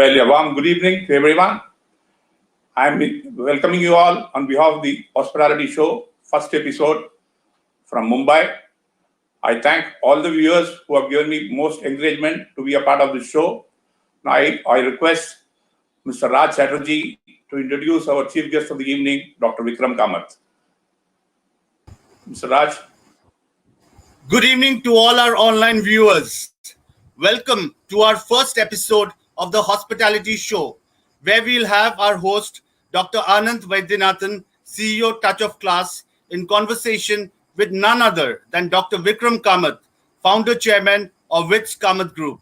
Well, a warm good evening to everyone. I'm welcoming you all on behalf of the Hospitality Show, first episode from Mumbai. I thank all the viewers who have given me most encouragement to be a part of this show. Now, I request Mr. Raj Chatterjee to introduce our chief guest of the evening, Dr. Vikram Kamath. Mr. Raj. Good evening to all our online viewers. Welcome to our first episode of the Hospitality Show, where we'll have our host, Dr. Ananth Vaidyanathan, CEO Touch of Class, in conversation with none other than Dr. Vikram Kamath, founder chairman of WITS Kamath Group.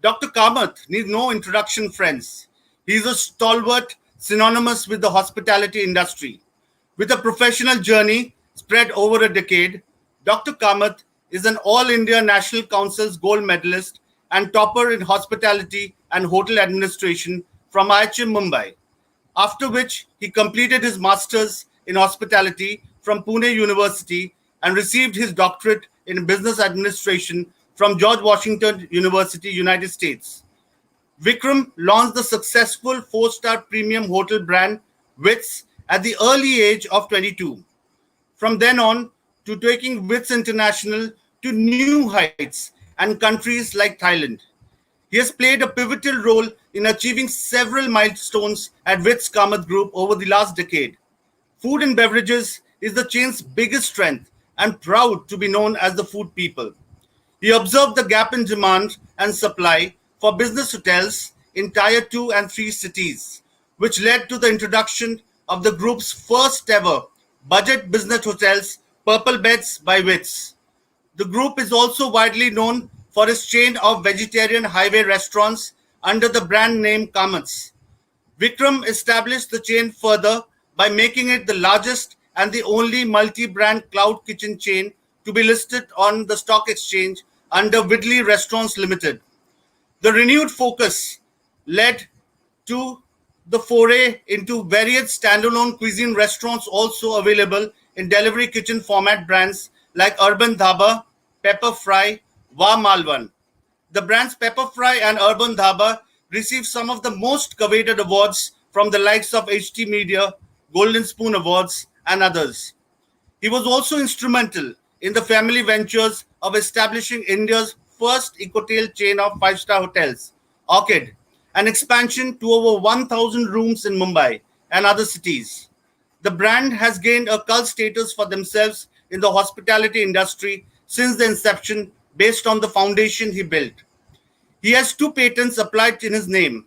Dr. Kamath needs no introduction, friends. He's a stalwart synonymous with the hospitality industry. With a professional journey spread over a decade, Dr. Kamath is an All India National Council's gold medalist and topper in hospitality and hotel administration from IHM Mumbai, after which he completed his master's in hospitality from Pune University and received his doctorate in business administration from George Washington University, United States. Vikram launched the successful 4-star premium hotel brand WITS at the early age of 22. From then on, to taking WITS International to new heights and countries like Thailand. He has played a pivotal role in achieving several milestones at WITS Kamath Group over the last decade. Food and beverages is the chain's biggest strength and proud to be known as the food people. He observed the gap in demand and supply for business hotels in Tier 2 and 3 cities, which led to the introduction of the group's first ever budget business hotels, Purple Beds by WITS. The group is also widely known for its chain of vegetarian highway restaurants under the brand name Kamath's. Vikram established the chain further by making it the largest and the only multi-brand cloud kitchen chain to be listed on the stock exchange under Widley Restaurants Limited. The renewed focus led to the foray into various standalone cuisine restaurants also available in delivery kitchen format brands like Urban Dhaba, Pepper Fry, Wa Malwan. The brands Pepper Fry and Urban Dhaba received some of the most coveted awards from the likes of HT Media, Golden Spoon Awards, and others. He was also instrumental in the family ventures of establishing India's first ecotail chain of 5-star hotels, Orchid, an expansion to over 1,000 rooms in Mumbai and other cities. The brand has gained a cult status for themselves in the hospitality industry since the inception based on the foundation he built. He has 2 patents applied in his name.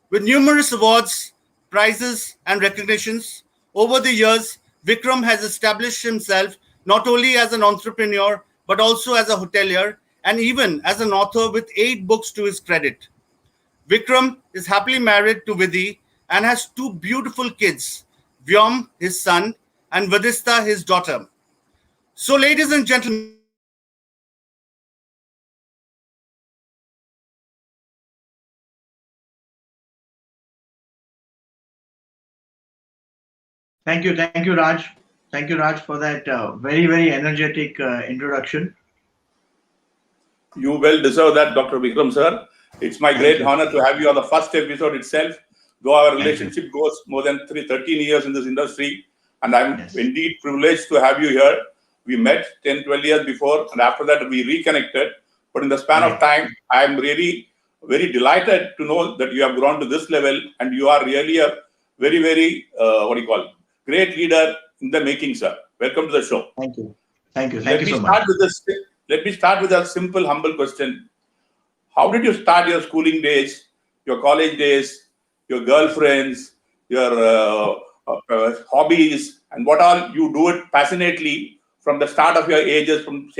With numerous awards, prizes, and recognitions, over the years, Vikram has established himself not only as an entrepreneur, but also as a hotelier and even as an author with 8 books to his credit. Vikram is happily married to Vidhi and has 2 beautiful kids, Vyom, his son, and Vadista, his daughter. So, ladies and gentlemen, Thank you, Raj. Thank you, Raj, for that very, very energetic introduction. You well deserve that, Dr. Vikram, sir. It's my great honor to have you on the first episode itself, though our relationship goes more than 13 years in this industry. And I'm indeed privileged to have you here. We met 10, 12 years before, and after that we reconnected. But in the span of time, I'm really very delighted to know that you have grown to this level and you are really a very, very, great leader in the making, sir. Welcome to the show. Thank you. Thank you. Thank you so much. Let me start with a simple, humble question. How did you start your schooling days, your college days, your girlfriends, your hobbies, and what all you do it passionately from the start of your ages, from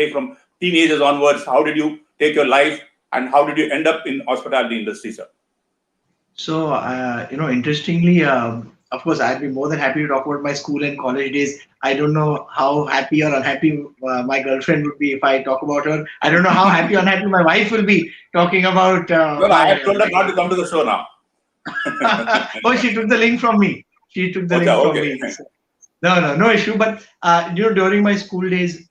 teenagers onwards? How did you take your life and how did you end up in hospitality industry, sir? So, interestingly, of course, I'd be more than happy to talk about my school and college days. I don't know how happy or unhappy my girlfriend would be if I talk about her. I don't know how happy or unhappy my wife will be talking about. I have told her not to come to the show now. Oh, she took the link from me. From me. No issue. But during my school days,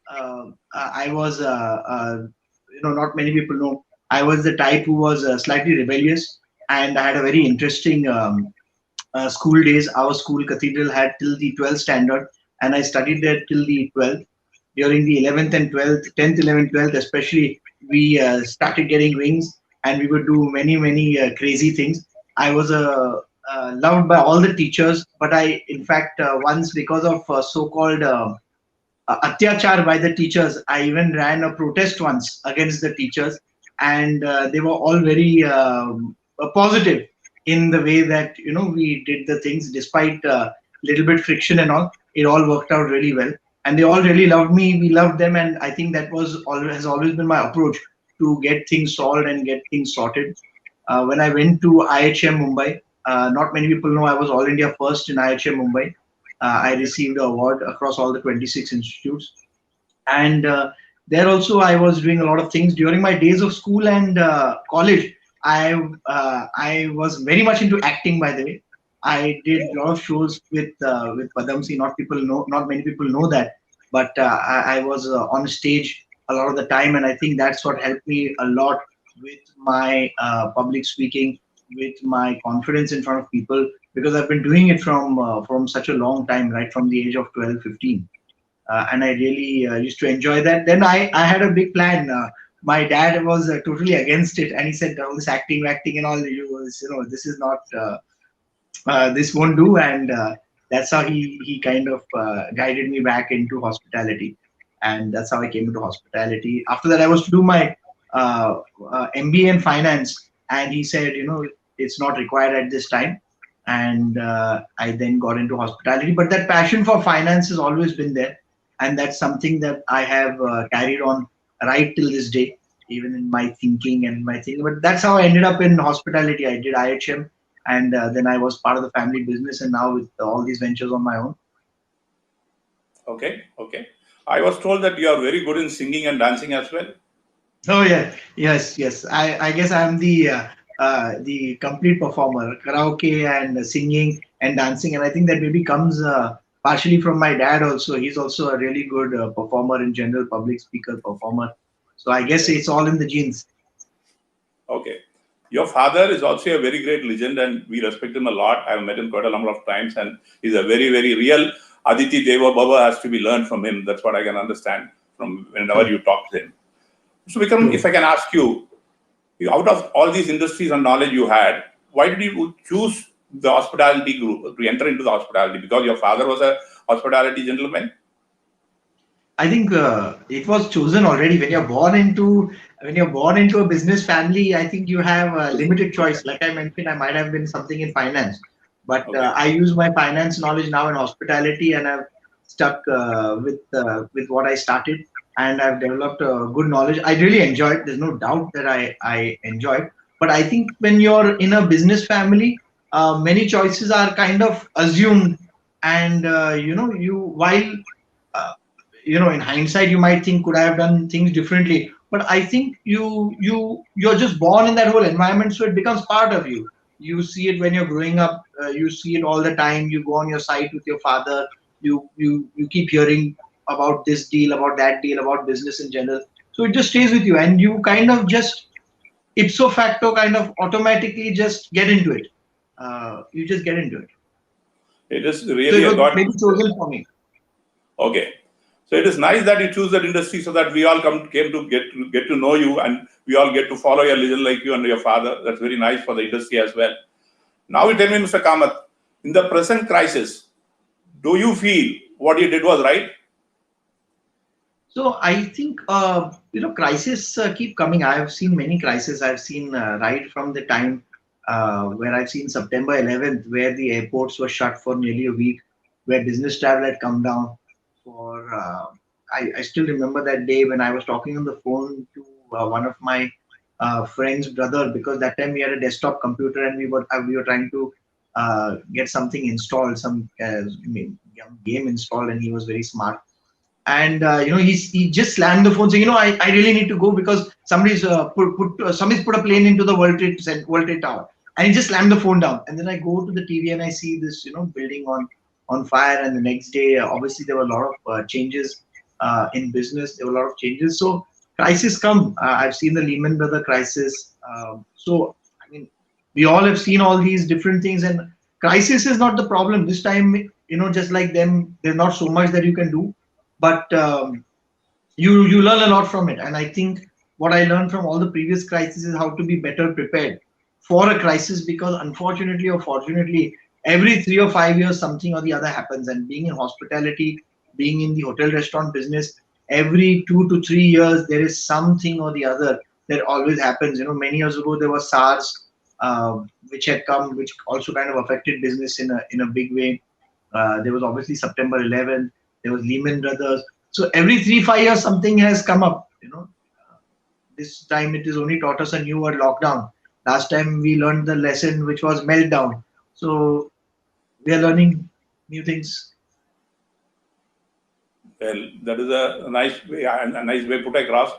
I was, not many people know, I was the type who was slightly rebellious. and I had a very interesting school days. Our school cathedral had till the 12th standard, and I studied there till the 12th. During the 11th and 12th, 10th, 11th, 12th, especially, we started getting wings, and we would do many crazy things. I was loved by all the teachers, but I, in fact, once, because of so-called atyachar by the teachers, I even ran a protest once against the teachers, and they were all very positive in the way that we did the things, despite little bit friction and all. It all worked out really well, and they all really loved me. We loved them, and I think that has always been my approach to get things solved and get things sorted. When I went to IHM Mumbai, not many people know I was All India first in IHM Mumbai. I received an award across all the 26 institutes, and there also I was doing a lot of things during my days of school and college. I was very much into acting, by the way. I did a lot of shows with Padamsi. Not many people know that, but I was on stage a lot of the time, and I think that's what helped me a lot with my public speaking, with my confidence in front of people, because I've been doing it from such a long time, right from the age of 12, 15. And I really used to enjoy that. Then I had a big plan. My dad was totally against it, and he said, "All this acting and all, this is not, this won't do." And that's how he kind of guided me back into hospitality, and that's how I came into hospitality. After that, I was to do my MBA in finance, and he said, it's not required at this time. And I then got into hospitality, but that passion for finance has always been there, and that's something that I have carried on right till this day, even in my thinking and my thinking. But that's how I ended up in hospitality. I did IHM, and then I was part of the family business, and now with all these ventures on my own. Okay. I was told that you are very good in singing and dancing as well. Oh yeah, yes. I guess I'm the complete performer, karaoke and singing and dancing, and I think that maybe comes partially from my dad also. He's also a really good performer in general, public speaker, performer. So I guess it's all in the genes. Okay. Your father is also a very great legend, and we respect him a lot. I've met him quite a number of times, and he's a very, very real Aditi Deva Baba. Has to be learned from him. That's what I can understand from whenever you talk to him. So Vikram, if I can ask you, out of all these industries and knowledge you had, why did you choose the hospitality group to enter into the hospitality? Because your father was a hospitality gentleman? I think it was chosen already. When you're born into a business family, I think you have a limited choice. Like I mentioned, I might have been something in finance, but Okay. I use my finance knowledge now in hospitality, and I've stuck with what I started, and I've developed a good knowledge. I really enjoy it. There's no doubt that I enjoy it. But I think when you're in a business family, many choices are kind of assumed, and while uh, in hindsight you might think, could I have done things differently? But I think you're just born in that whole environment, so it becomes part of you. You see it when you're growing up. You see it all the time. You go on your site with your father. You keep hearing about this deal, about that deal, about business in general. So it just stays with you, and you kind of just ipso facto, kind of automatically just get into it. You just get into it. It is So really it a was God. maybe chosen for me. Okay. So it is nice that you choose that industry so that we all came to get to know you, and we all get to follow your legend like you and your father. That's very nice for the industry as well. Now you tell me, Mr. Kamath, in the present crisis, do you feel what you did was right? So I think crises keep coming. I have seen many crises. I've seen right from the time where I've seen September 11th, where the airports were shut for nearly a week, where business travel had come down. For I still remember that day when I was talking on the phone to one of my friend's brother, because that time we had a desktop computer, and we were trying to get something installed, some game installed, and he was very smart. And he just slammed the phone saying, I really need to go because somebody's put a plane into the World Trade Tower, and he just slammed the phone down. And then I go to the TV and I see this building on fire. And the next day, obviously there were a lot of changes in business. There were a lot of changes. So crises come. I've seen the Lehman Brothers crisis. So I mean, We all have seen all these different things, and crisis is not the problem this time. Just like them, there's not so much that you can do, but you learn a lot from it. And I think what I learned from all the previous crises is how to be better prepared for a crisis, because unfortunately or fortunately, every 3 or 5 years something or the other happens. And being in hospitality, being in the hotel restaurant business, every 2 to 3 years there is something or the other that always happens. Many years ago there was SARS, which had come, which also kind of affected business in a big way. There was obviously September 11th. There was Lehman Brothers. So every 3 5 years something has come up. This time it has only taught us a new word, lockdown. Last time we learned the lesson, which was meltdown. So we are learning new things. Well, that is a nice way put across.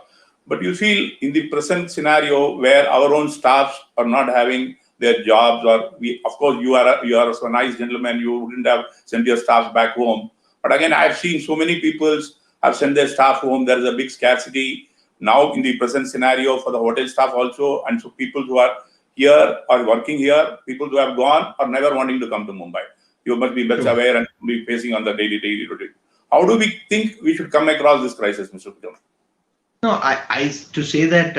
But you feel in the present scenario where our own staffs are not having their jobs, or of course you are a nice gentleman, you wouldn't have sent your staff back home. But again, I've seen so many people have sent their staff home. There is a big scarcity now in the present scenario for the hotel staff also, and so people who are here or working here, people who have gone or never wanting to come to Mumbai. You must be best aware and be facing on the daily routine. How do we think we should come across this crisis, Mr. Pujan? No, I to say that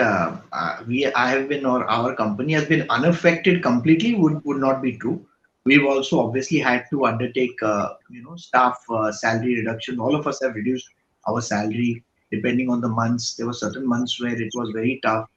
I have been, or our company has been unaffected completely would not be true. We've also obviously had to undertake staff salary reduction. All of us have reduced our salary depending on the months. There were certain months where it was very tough.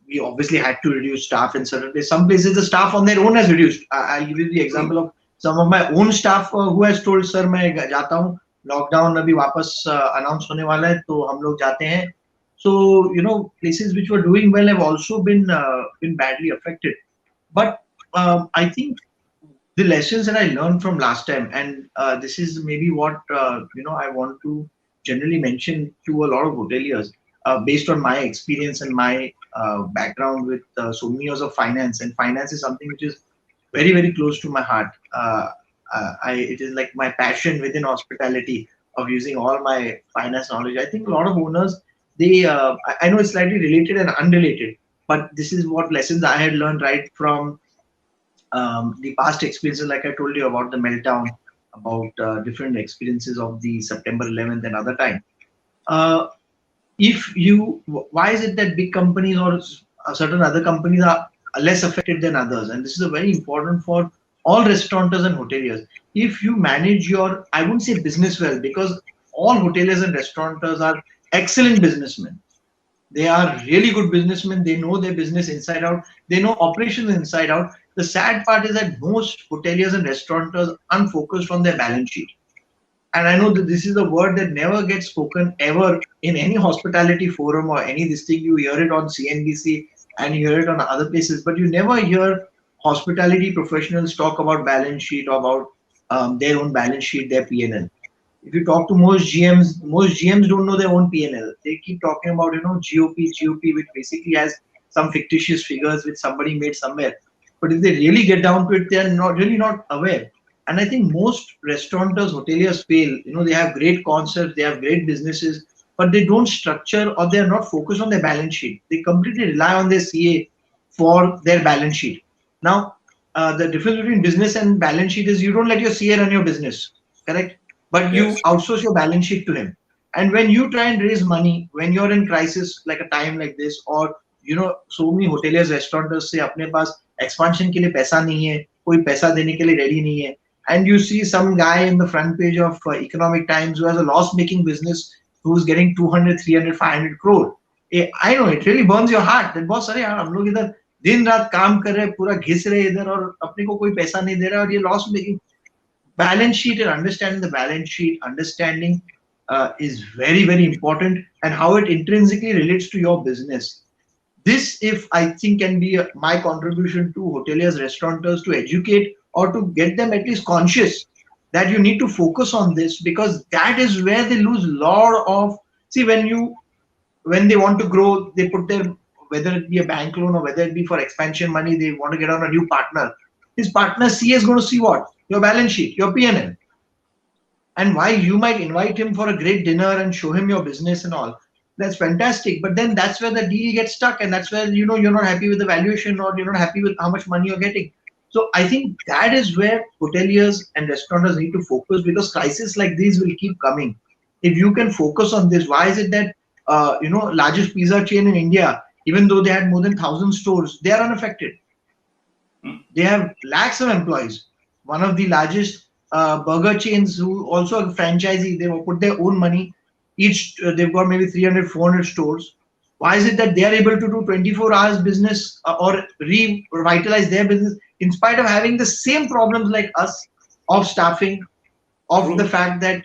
We obviously had to reduce staff in certain places. Some places the staff on their own has reduced. I'll give you the example of some of my own staff who has told, sir, मैं जाता हूँ, lockdown अभी वापस announce होने वाला है तो हम लोग जाते हैं. So places which were doing well have also been badly affected. But I think the lessons that I learned from last time, and this is maybe what I want to generally mention to a lot of hoteliers, based on my experience and my background with so many years of finance. And finance is something which is very, very close to my heart. It is like my passion within hospitality, of using all my finance knowledge. I think a lot of owners, I know it's slightly related and unrelated, but this is what lessons I had learned right from the past experiences, like I told you about the meltdown, about different experiences of the September 11th and other time. Why is it that big companies or certain other companies are less affected than others? And this is a very important for all restaurateurs and hoteliers. If you manage your, I wouldn't say business well, because all hoteliers and restaurateurs are excellent businessmen. They are really good businessmen. They know their business inside out. They know operations inside out. The sad part is that most hoteliers and restaurateurs are unfocused on their balance sheet. And I know that this is a word that never gets spoken ever in any hospitality forum or any this thing. You hear it on CNBC and you hear it on other places, but you never hear hospitality professionals talk about balance sheet or about their own balance sheet, their P&L. If you talk to most GMs don't know their own P&L. They keep talking about GOP, which basically has some fictitious figures which somebody made somewhere. But if they really get down to it, they are not aware. And I think most restaurateurs, hoteliers fail. They have great concepts, they have great businesses, but they don't structure, or they are not focused on their balance sheet. They completely rely on their CA for their balance sheet. Now, the difference between business and balance sheet is you don't let your CA run your business, correct? But you outsource your balance sheet to him. And when you try and raise money, when you're in crisis, like a time like this, or so many hoteliers, restaurateurs say, अपने पास expansion के लिए पैसा नहीं है, कोई पैसा देने के लिए ready नहीं है. And you see some guy in the front page of Economic Times who has a loss-making business who's getting 200, 300, 500 crore. I know it really burns your heart. That बहुत सारे यार हम लोग इधर दिन रात काम कर रहे, पूरा घिस रहे इधर, और अपने को कोई पैसा नहीं दे रहा, और ये loss-making. Balance sheet and understanding the balance sheet, understanding is very, very important, and how it intrinsically relates to your business. This, if I think, can be my contribution to hoteliers, restaurateurs, to educate or to get them at least conscious that you need to focus on this, because that is where they lose a lot of. See, when they want to grow, they put their, whether it be a bank loan or whether it be for expansion money, they want to get on a new partner. His partner CA is going to see what? Your balance sheet, your P&L. And while you might invite him for a great dinner and show him your business and all, That's fantastic. But then that's where the deal gets stuck, and that's where you're not happy with the valuation, or you're not happy with how much money you're getting. So I think that is where hoteliers and restaurateurs need to focus, because crises like these will keep coming. If you can focus on this, why is it that largest pizza chain in India, even though they had more than 1,000 stores, they are unaffected. They have lakhs of employees. One of the largest burger chains, who also a franchisee, they will put their own money. Each they've got maybe 300, 400 stores. Why is it that they are able to do 24 hours business, or revitalize their business in spite of having the same problems like us of staffing, of the fact that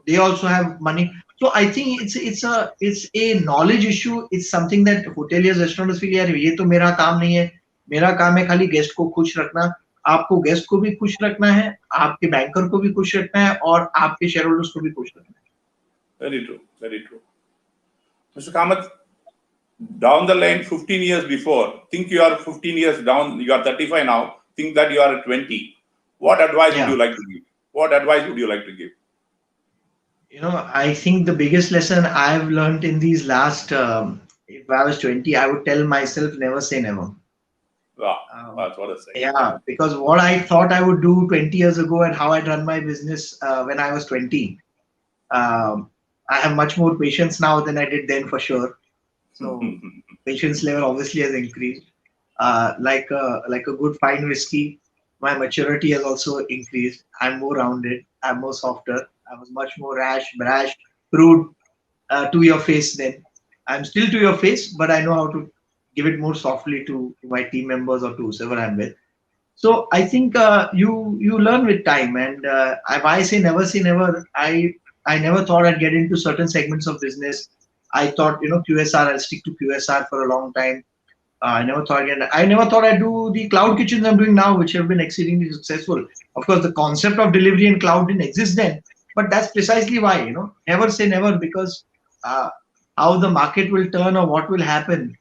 they also have money? So I think it's a knowledge issue. It's something that hoteliers, restaurants feel, यार ये तो मेरा काम नहीं है. मेरा काम है खाली गेस्ट को खुश रखना. आपको गेस्ट को भी खुश रखना है, आपके बैंकर को भी खुश रखना है, और आपके शेयर होल्डर्स को भी खुश रखना है. Very true, very true. Mr. Kamath, down the line, 15 years before, think you are 15 years down, you are 35 now, think that you are at 20. What advice would you like to give? What advice would you like to give? I think the biggest lesson I've learned in these last, if I was 20, I would tell myself, never say never. Wow, that's what I say. Yeah, because what I thought I would do 20 years ago and how I'd run my business when I was 20, I have much more patience now than I did then, for sure. So patience level obviously has increased. Like a good fine whiskey, my maturity has also increased. I'm more rounded. I'm more softer. I was much more rash, brash, rude, to your face then. I'm still to your face, but I know how to give it more softly to my team members or to whoever I'm with. So I think you learn with time. And if I say never, I never thought I'd get into certain segments of business. I thought, QSR, I'll stick to QSR for a long time. I never thought I'd do the cloud kitchens I'm doing now, which have been exceedingly successful. Of course, the concept of delivery and cloud didn't exist then, but that's precisely why, never say never, because how the market will turn or what will happen,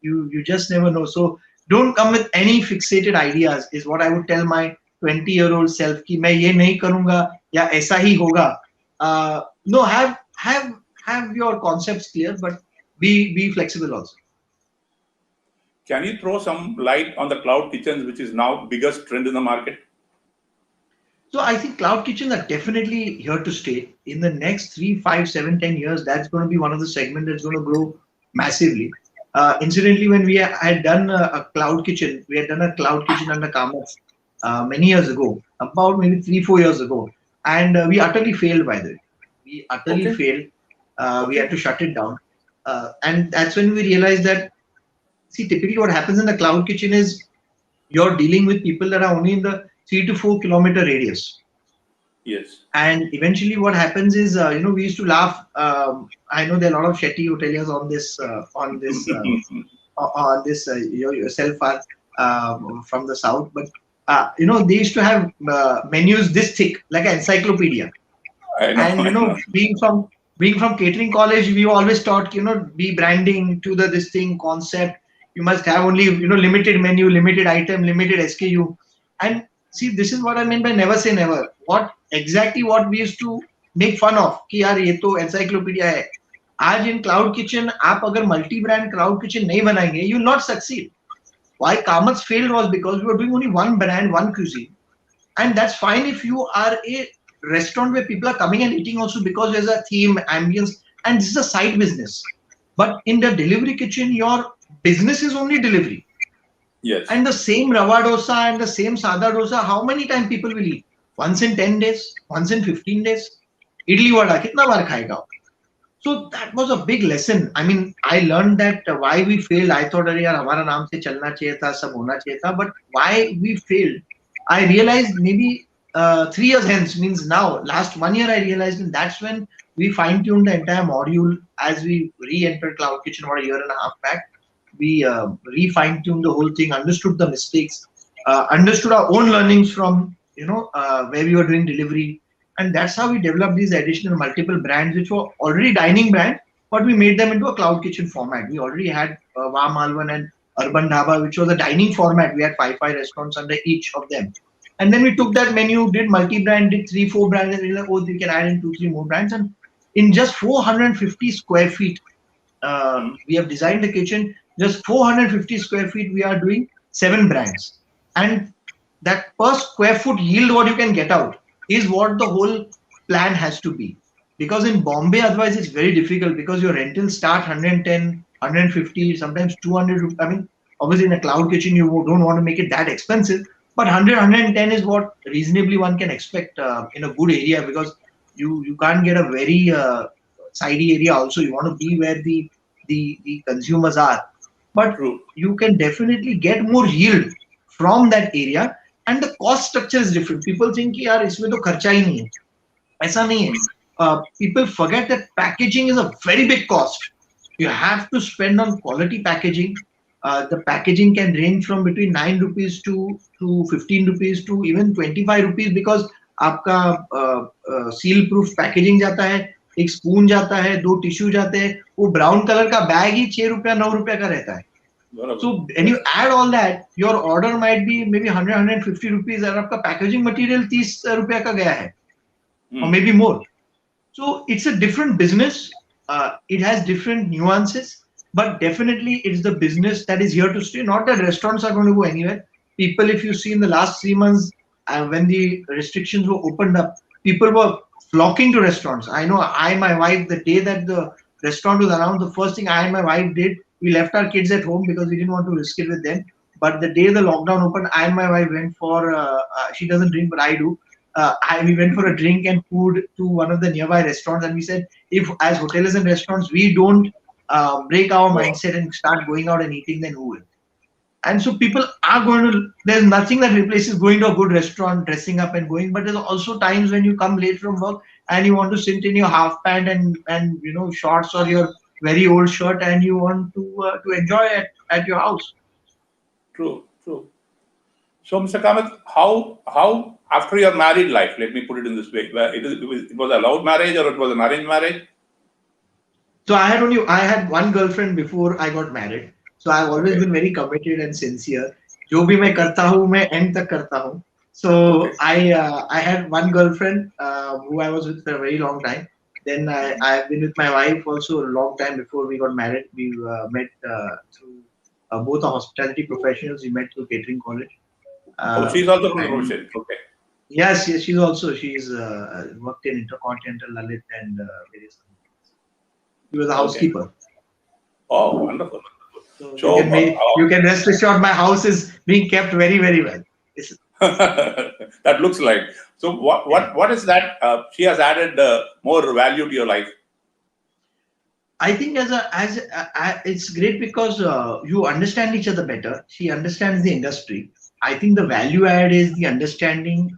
you just never know. So don't come with any fixated ideas, is what I would tell my 20-year-old self, ki main ye nahi karunga ya aisa hi hoga. No, have your concepts clear, but be flexible also. Can you throw some light on the cloud kitchens, which is now biggest trend in the market? So I think cloud kitchens are definitely here to stay. In the next 3, 5, 7, 10 years, that's going to be one of the segments that's going to grow massively. Incidentally, when we had done a cloud kitchen, under Kamath many years ago, about maybe 3, 4 years ago, and we utterly failed by the way. We utterly failed. We had to shut it down. And that's when we realized that, see, typically what happens in the cloud kitchen is you're dealing with people that are only in the 3 to 4 kilometer radius. Yes. And eventually what happens is, we used to laugh. I know there are a lot of Shetty hoteliers yourself are from the south, but they used to have menus this thick, like an encyclopedia. Being from catering college, we always taught, be branding to this thing concept. You must have only, limited menu, limited item, limited SKU. And see, this is what I mean by never say never. What we used to make fun of, कि यार ये तो encyclopedia है. आज in cloud kitchen, आप अगर multi-brand cloud kitchen नहीं बनाएंगे, you will not succeed. Why Kamath failed was because we were doing only one brand, one cuisine. And that's fine if you are a restaurant where people are coming and eating also because there's a theme, ambience, and this is a side business. But in the delivery kitchen, your business is only delivery. Yes. And the same rava dosa and the same sada dosa, how many times people will eat? Once in 10 days, once in 15 days. Idli vada, kitna baar khayega? So that was a big lesson. I mean, I learned that why we failed. I thought, yaar, hamara naam se chalna chahiye tha, sab hona chahiye tha. But why we failed, I realized maybe 3 years hence, means now, last 1 year I realized, and that's when we fine-tuned the entire module as we re-entered Cloud Kitchen about a year and a half back. We re-fine-tuned the whole thing, understood the mistakes, understood our own learnings from, where we were doing delivery. And that's how we developed these additional multiple brands, which were already dining brands, but we made them into a cloud kitchen format. We already had Wa Malvan and Urban Dhaba, which was a dining format. We had 5 restaurants under each of them. And then we took that menu, did multi-brand, did 3-4 brands, and we were like, oh, we can add in 2-3 more brands. And in just 450 square feet, we have designed the kitchen just 450 square feet. We are doing 7 brands, and that per square foot yield what you can get out is what the whole plan has to be. Because in Bombay, otherwise it's very difficult because your rentals start 110, 150, sometimes 200. I mean, obviously in a cloud kitchen you don't want to make it that expensive, but 100, 110 is what reasonably one can expect in a good area, because you can't get a very sidey area. Also, you want to be where the consumers are, but True. you can definitely get more yield from that area, and the cost structure is different. People think कि यार इसमें तो खर्चा ही नहीं है, ऐसा नहीं है. People forget that packaging is a very big cost. You have to spend on quality packaging. The packaging can range from between 9 rupees to 15 rupees to even 25 rupees, because आपका seal proof packaging जाता है, एक spoon जाता है, 2 tissue जाते हैं, वो brown colour का बैग ही 6 रुपया 9 रुपया का रहता है. So when you add all that, your order might be maybe 100, 150 rupees, और आपका packaging material 30 रुपया का गया है, or maybe more. So it's a different business. It has different nuances, but definitely it's the business that is here to stay. Not that restaurants are going to go anywhere. People, if you see in the last 3 months, when the restrictions were opened up, people were flocking to restaurants. I know my wife, the day that the restaurant was announced, the first thing I and my wife did, we left our kids at home because we didn't want to risk it with them. But the day the lockdown opened, I and my wife went for, she doesn't drink, but I do. We went for a drink and food to one of the nearby restaurants, and we said, if as hotels and restaurants we don't break our mindset and start going out and eating, then who will? And so people are going to, there's nothing that replaces going to a good restaurant, dressing up and going, but there's also times when you come late from work and you want to sit in your half pant and shorts or your very old shirt, and you want to enjoy it at your house. True. So, Mr. Kamath, how after your married life, let me put it in this way, where it was a love marriage or it was an arranged marriage? So I had one girlfriend before I got married. So I've always been very committed and sincere. जो भी मैं करता हूँ मैं end तक करता हूँ. So I had one girlfriend who I was with for a very long time. Then I've been with my wife also a long time before we got married. We met through both are hospitality professionals. We met through catering college. She's also from Roshan. Okay. Yes, she's worked in Intercontinental, Lalit, and various other things. She was a housekeeper. Oh, wonderful. So you can rest assured my house is being kept very, very well. That looks like. So what is that? She has added more value to your life. I think it's great because you understand each other better. She understands the industry. I think the value add is the understanding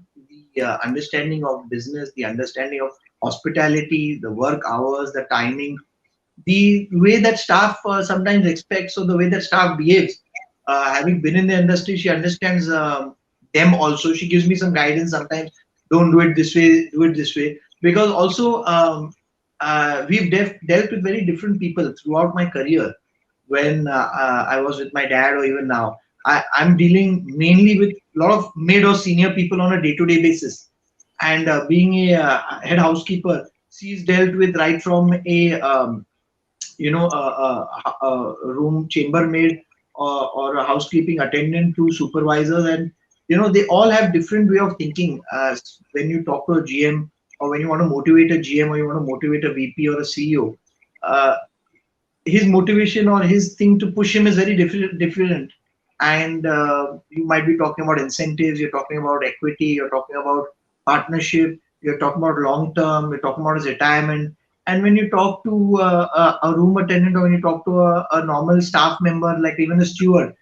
of business, the understanding of hospitality, the work hours, the timing, the way that staff sometimes expects, or the way that staff behaves. Having been in the industry, she understands them also. She gives me some guidance sometimes. Don't do it this way, do it this way. Because also we've dealt with very different people throughout my career. When I was with my dad, or even now, I'm dealing mainly with a lot of mid or senior people on a day-to-day basis. And being a head housekeeper, she's dealt with right from a room chambermaid or a housekeeping attendant to supervisors, and they all have different way of thinking. When you talk to a GM, or when you want to motivate a GM, or you want to motivate a VP or a CEO, his motivation or his thing to push him is very different. And you might be talking about incentives, you're talking about equity, you're talking about partnership, you're talking about long term, you're talking about his retirement. And when you talk to a room attendant, or when you talk to a normal staff member, like even a steward,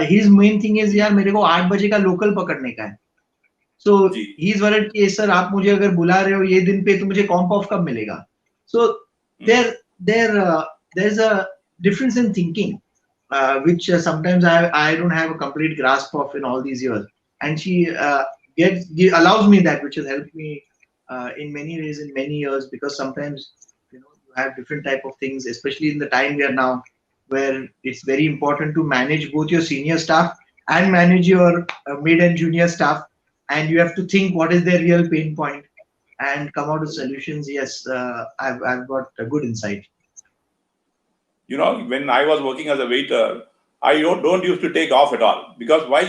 his main thing is, यार मेरे को 8 बजे का local पकड़ने का है. So he's worried कि sir आप मुझे अगर बुला रहे हो ये दिन पे तो मुझे comp off कब मिलेगा. So there's a difference in thinking, which sometimes I don't have a complete grasp of in all these years. And she allows me that, which has helped me in many ways in many years, because sometimes you have different type of things, especially in the time we are now, where it's very important to manage both your senior staff and manage your mid and junior staff, and you have to think what is their real pain point and come out with solutions. Yes, I've got a good insight. when I was working as a waiter, I don't used to take off at all. Because why,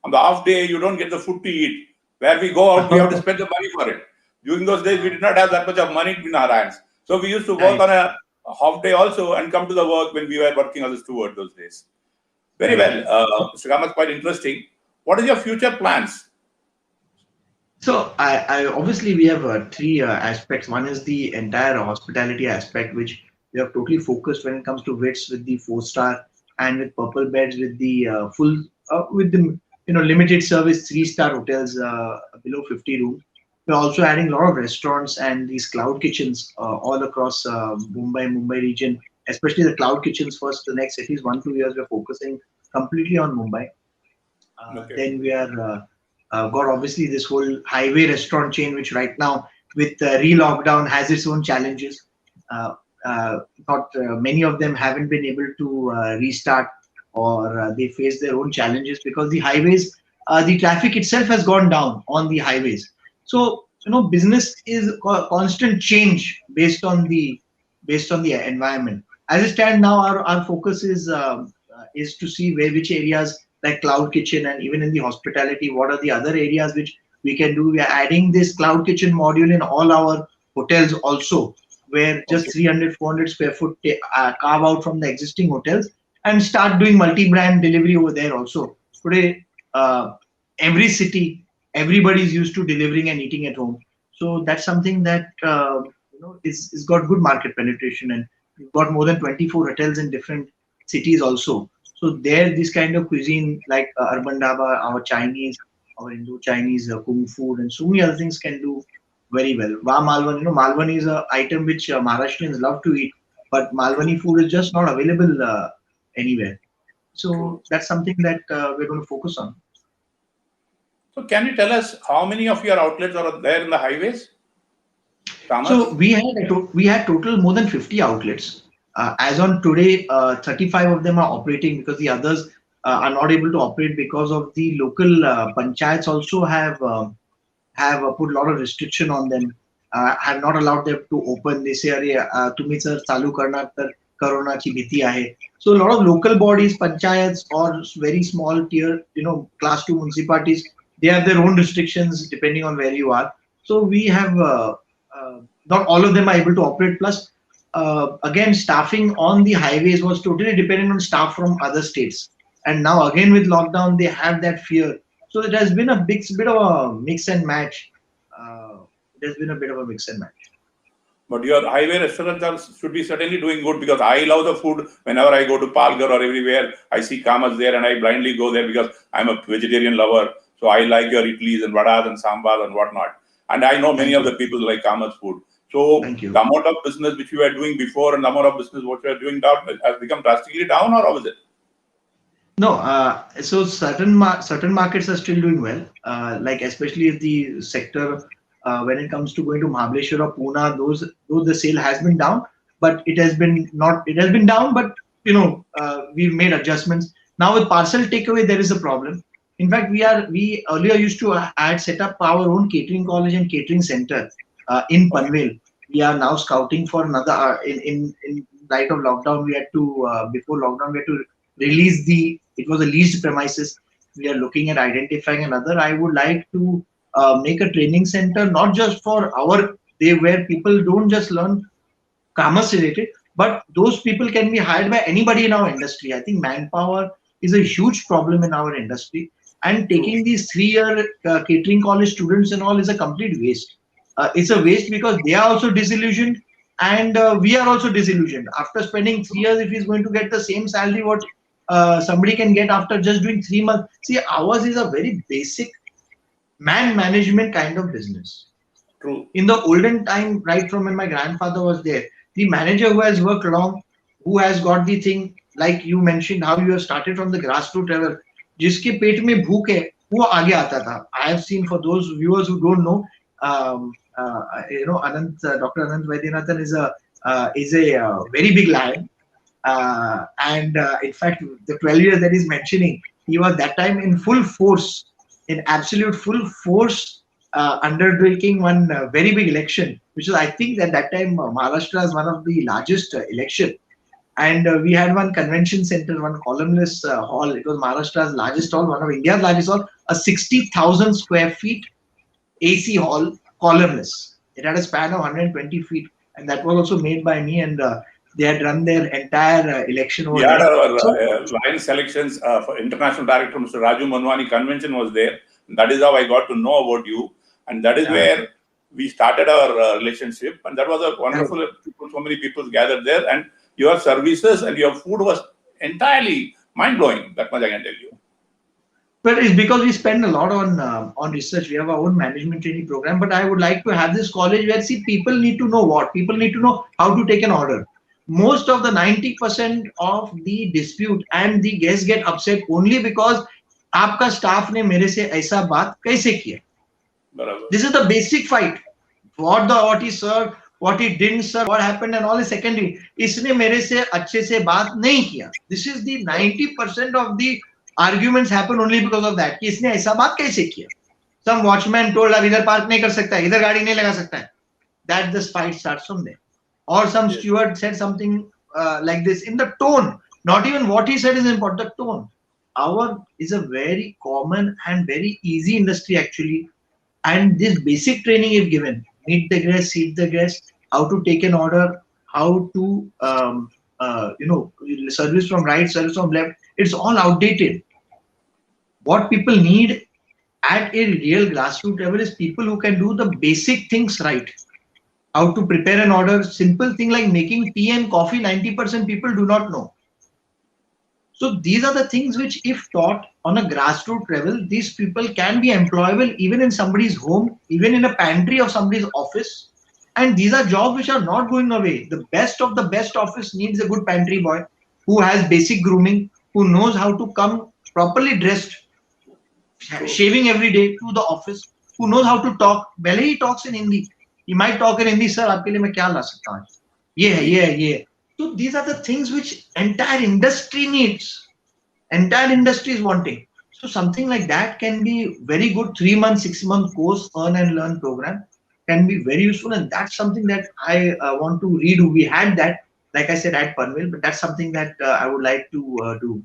on the off day, you don't get the food to eat. Where we go out, we have to spend the money for it. During those days, we did not have that much of money in our hands. So we used to work on a half day also and come to the work when we were working as a steward those days. Very well. Mr. Kamath, quite interesting. What is your future plans? So I obviously we have three aspects. One is the entire hospitality aspect, which we have totally focused when it comes to WITS with the 4-star and with purple beds with the full with the limited service 3-star hotels below 50 rooms. We're also adding a lot of restaurants and these cloud kitchens all across Mumbai region, especially the cloud kitchens. First, the next at least 1-2 years, we're focusing completely on Mumbai. Then we are got obviously this whole highway restaurant chain, which right now with re-lockdown has its own challenges. Many of them haven't been able to restart, or they face their own challenges because the highways, the traffic itself has gone down on the highways. So business is constant change based on the environment. As it stands now, our focus is to see which areas like cloud kitchen, and even in the hospitality, what are the other areas which we can do. We are adding this cloud kitchen module in all our hotels also, where just 300-400 square foot carve out from the existing hotels and start doing multi-brand delivery over there also. Today, every city, everybody is used to delivering and eating at home. So that's something that is got good market penetration, and we've got more than 24 hotels in different cities also. So there, this kind of cuisine like Urban Dhaba, our Chinese, our Indo-Chinese Kung food, and so many other things can do very well. Malwani, Malwani is an item which Maharashtrians love to eat, but Malwani food is just not available anywhere. So that's something that we're going to focus on. So can you tell us how many of your outlets are there in the highways? Thomas? So we had total more than 50 outlets. As on today, 35 of them are operating because the others are not able to operate because of the local panchayats also have put a lot of restriction on them, have not allowed them to open. They say, "Tumhi sir chalu karna tar corona ki bhiti aahe." So a lot of local bodies, panchayats, or very small tier, class 2 municipalities, they have their own restrictions depending on where you are. So we have not all of them are able to operate. Plus, again, staffing on the highways was totally dependent on staff from other states. And now again with lockdown, they have that fear. So it has been a bit of a mix and match. But your highway restaurants should be certainly doing good, because I love the food. Whenever I go to Palghar or everywhere, I see Kamas there and I blindly go there because I'm a vegetarian lover. So I like your idlis and vadas and sambal and whatnot. And I know many of the people like Kamas food. So the amount of business which you were doing before and the amount of business what you are doing now has become drastically down, or how is it? No, so certain markets are still doing well. Like especially the sector when it comes to going to Mahabaleshwar or Pune, those the sale has been down, but it has been down. But we've made adjustments. Now with parcel takeaway, there is a problem. In fact, we earlier used to set up our own catering college and catering center in Panvel. We are now scouting for another. In light of lockdown, we had to before lockdown we had to release it was a leased premises. We are looking at identifying another. I would like to make a training center, not just for where people don't just learn commerce related, but those people can be hired by anybody in our industry. I think manpower is a huge problem in our industry, and taking these 3-year catering college students and all is a complete waste. It's a waste because they are also disillusioned, and we are also disillusioned. After spending 3 years, if he's going to get the same salary what somebody can get after just doing 3 months. See, ours is a very basic man management kind of business. True. In the olden time, right from when my grandfather was there, the manager who has worked long, who has got the thing, like you mentioned, how you have started from the grassroots level, जिसके पेट में भूख है, वो आगे आता था. I have seen, for those viewers who don't know, Dr. Ananth Vaidyanathan is a very big lion. And in fact, the 12 years that he's mentioning, he was that time in full force, in absolute full force, undertaking one very big election, which is, I think, that time Maharashtra is one of the largest election. And we had one convention center, one columnless hall. It was Maharashtra's largest hall, one of India's largest hall, a 60,000 square feet AC hall, columnless. It had a span of 120 feet, and that was also made by me. And they had run their entire election We over had there. our So, line selections for international director, Mr. Raju Manwani convention was there. That is how I got to know about you. And that is where we started our relationship. And that was a wonderful, so many people gathered there. And your services and your food was entirely mind-blowing. That much I can tell you. but it's because we spend a lot on research. We have our own management training program. But I would like to have this college where, see, people need to know what people need to know how to take an order. Most of the 90% of the dispute and the guests get upset only because आपका staff ने मेरे से ऐसा बात कैसे किया. Barabar. This is the basic fight. What he served, what he didn't serve, what happened, and all is secondary. इसने मेरे से अच्छे से बात नहीं किया. This is the 90% of the arguments happen only because of that. कि इसने ऐसा बात कैसे किया. Some watchman told अब इधर park नहीं कर सकता है, इधर गाड़ी नहीं लगा सकता है. That the fight starts from there. Or some steward said something like this in the tone. Not even what he said is important. The tone. Our is a very common and very easy industry actually. And this basic training is given: meet the guest, seat the guest, how to take an order, how to service from right, service from left. It's all outdated. What people need at a real grassroots level is people who can do the basic things right. How to prepare an order, simple thing like making tea and coffee, 90% people do not know. So these are the things which, if taught on a grassroots level, these people can be employable even in somebody's home, even in a pantry of somebody's office. And these are jobs which are not going away. The best of the best office needs a good pantry boy who has basic grooming, who knows how to come properly dressed, shaving every day to the office, who knows how to talk. Well, he talks in Hindi. He might talk in Hindi, sir, आपके लिए मैं क्या ला सकता हूँ? ये है, ये है, ये है. So these are the things which entire industry needs. Entire industry is wanting. So something like that can be very good. 3-month, 6-month course, earn and learn program can be very useful. And that's something that I want to redo. We had that, like I said, at Panvel, but that's something that I would like to do.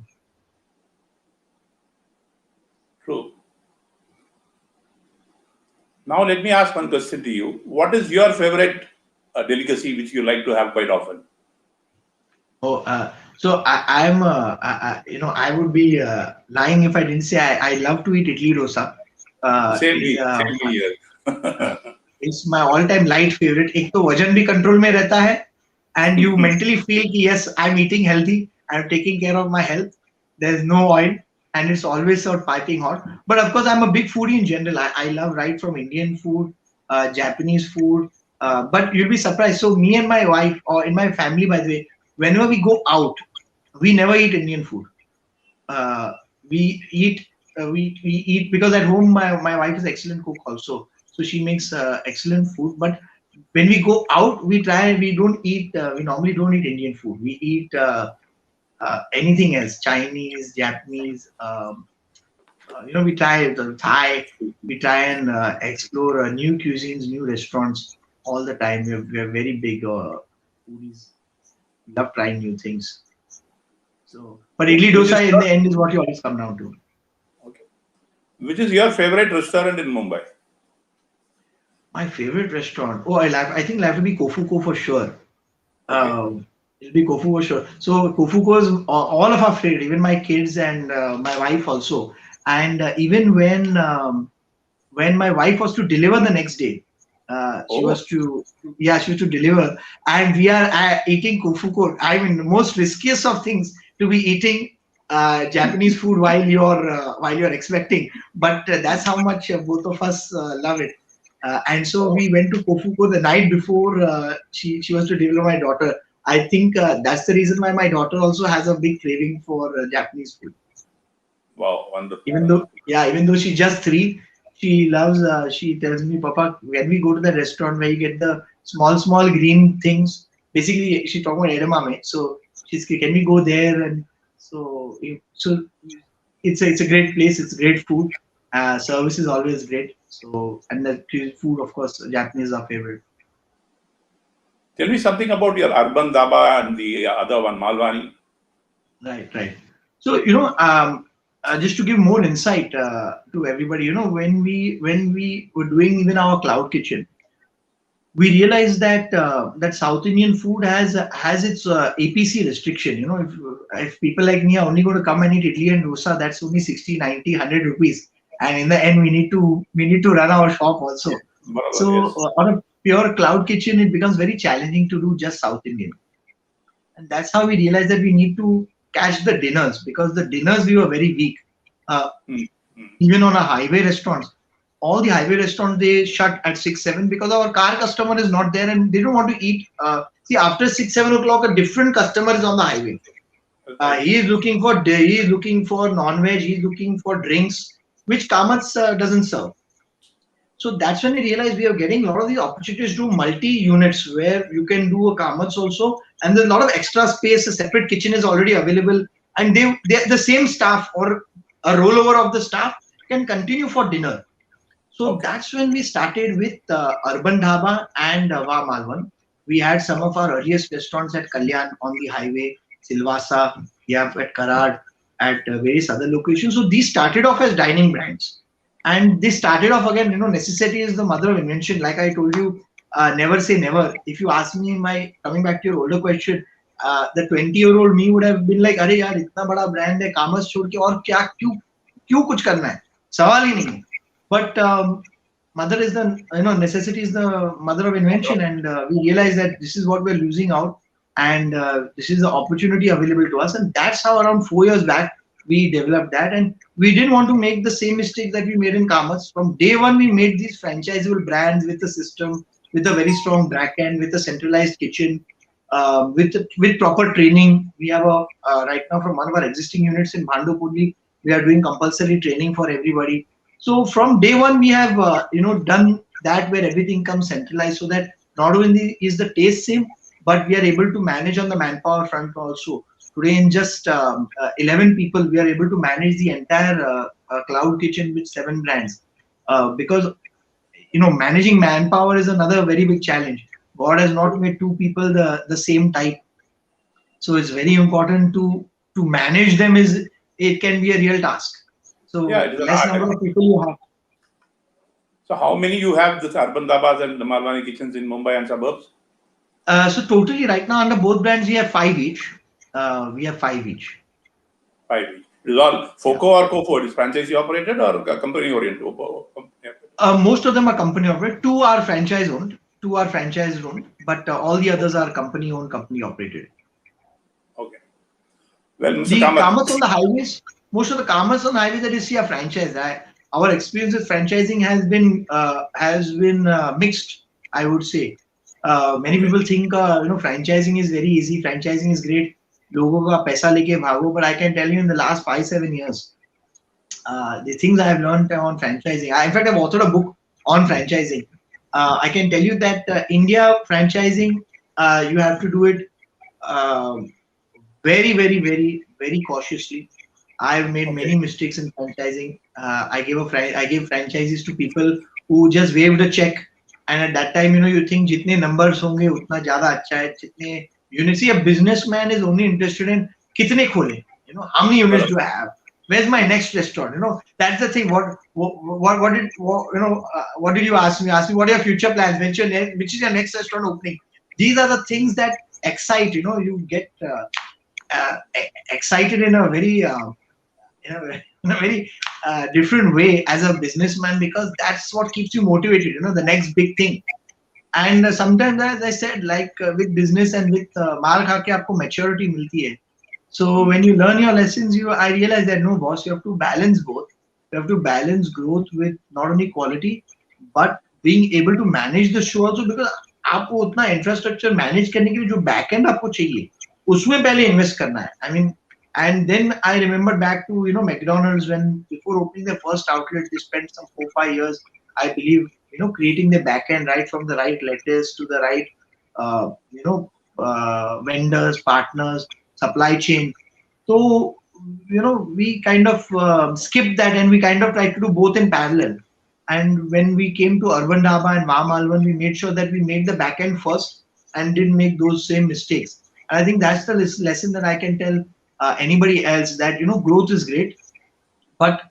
True. Now let me ask one question to you. What is your favorite delicacy which you like to have quite often? So I would be lying if I didn't say I love to eat idli dosa. Same here. It's my all-time light favorite. एक तो वजन भी control में रहता है, and you mentally feel कि yes, I'm eating healthy, I'm taking care of my health. There's no oil, and it's always sort of piping hot. But of course, I'm a big foodie in general. I love right from Indian food, Japanese food. But you'll be surprised. So me and my wife, or in my family, by the way, whenever we go out, we never eat Indian food. We eat because at home my wife is an excellent cook also, so she makes excellent food. But when we go out, we don't eat. We normally don't eat Indian food. We eat anything else: Chinese, Japanese. We try the Thai. We try and explore new cuisines, new restaurants all the time. We're very big foodies. Love trying new things. So, but idli dosa in the end is what you always come down to. Okay. Which is your favorite restaurant in Mumbai? My favorite restaurant. Oh, I think it'll have to be Kofuko for sure. Okay. It'll be Kofuko for sure. So Kofuko is all of our favorite, even my kids and my wife also. And even when my wife was to deliver the next day, she was to deliver, and we are eating Kofuko. I mean, the most riskiest of things to be eating Japanese food while you're expecting. But that's how much both of us love it. And so we went to Kofuko the night before she was to deliver my daughter. I think that's the reason why my daughter also has a big craving for Japanese food. Wow, wonderful. Even though she's just 3, she loves. She tells me, "Papa, when we go to the restaurant where you get the small green things, basically she talking about edamame. So she's, can we go there?" And so it's a great place. It's great food. Service is always great. So, and the food, of course, Japanese are favorite. Tell me something about your Urban Dhaba and the other one, Malwani. Right. So just to give more insight to everybody, when we were doing even our cloud kitchen, we realized that that South Indian food has its APC restriction. If people like me are only going to come and eat idli and dosa, that's only 60, 90, 100 rupees, and in the end we need to run our shop also. So Yes. on a pure cloud kitchen, it becomes very challenging to do just South Indian. And that's how we realized that we need to catch the dinners, because the dinners we were very weak. Mm. Even on a highway restaurants, all the highway restaurants, they shut at 6, 7 because our car customer is not there and they don't want to eat. See, after 6, 7 o'clock, a different customer is on the highway. He is looking for non-veg, he is looking for drinks, which Kamath's doesn't serve. So that's when we realized we are getting a lot of the opportunities to multi-units where you can do a Kamath's also, and there's a lot of extra space. A separate kitchen is already available, and they the same staff or a rollover of the staff can continue for dinner. So that's when we started with Urban Dhaba and Va Malvan. We had some of our earliest restaurants at Kalyan on the highway, Silvassa, we have at Karad, at various other locations. So these started off as dining brands. And they started off again, necessity is the mother of invention. Like I told you, never say never. If you ask me, coming back to your older question, the 20-year-old me would have been like, अरे यार इतना बड़ा brand है, Commerce छोड़ के और क्या क्यों कुछ करना है, सवाल ही नहीं है. But mother is the necessity is the mother of invention, and we realize that this is what we're losing out, and this is the opportunity available to us, and that's how around 4 years back we developed that, and we didn't want to make the same mistake that we made in Commerce. From day one, we made these franchisable brands with a system, with a very strong back end, with a centralized kitchen, with proper training. We have right now from one of our existing units in Bhandupuri, we are doing compulsory training for everybody. So from day one, we have done that where everything comes centralized, so that not only is the taste same, but we are able to manage on the manpower front also. Today, in just 11 people, we are able to manage the entire cloud kitchen with 7 brands. Because managing manpower is another very big challenge. God has not made 2 people the same type, so it's very important to manage them. It can be a real task. So it is an less art. number of people you have. So how many you have this Urban Dhabas and the Malwani kitchens in Mumbai and suburbs? So totally right now under both brands we have 5 each. We have 5 each. 5 each. It is all FOCO or COFO? It is franchisee operated or company oriented? Most of them are company operated. 2 are franchise owned. But all the others are company owned, company operated. Okay. Well, Mr. The Kamath. Kamaths on the highways, most of the Kamaths on the highways that you see are franchise. Our experience with franchising has been mixed, I would say. Many people think franchising is very easy, franchising is great, logo ka paisa leke bhago, but I can tell you in the last 5-7 years, the things I have learned on franchising. In fact, I've authored a book on franchising. I can tell you that India franchising, you have to do it very, very, very, very cautiously. I've made many mistakes in franchising. I gave franchises to people who just waved a check, and at that time, you think jitne numbers honge utna zyada acha hai. Jitne units, a businessman is only interested in kitne khole. How many units do I have? Where's my next restaurant? That's the thing. What did you ask me? Ask me what are your future plans? Which is your next restaurant opening? These are the things that excite. You get excited in a very different way as a businessman, because that's what keeps you motivated. The next big thing. And sometimes, as I said, like with business and with maar kha ke aapko maturity milti hai. So when you learn your lessons, I realize that no, boss, you have to balance both. You have to balance growth with not only quality, but being able to manage the show also, because आपको उतना infrastructure manage करने के लिए जो backend आपको चाहिए, उसमें पहले invest करना है. I mean, and then I remember back to McDonald's, when before opening their first outlet, they spent some 4-5 years, I believe, creating the backend, right from the right lettuce to the right, vendors, partners, supply chain. So we kind of skipped that, and we kind of tried to do both in parallel. And when we came to Urban Dhaba and Va Malvan, we made sure that we made the back end first, and didn't make those same mistakes. And I think that's the lesson that I can tell anybody else, that growth is great, but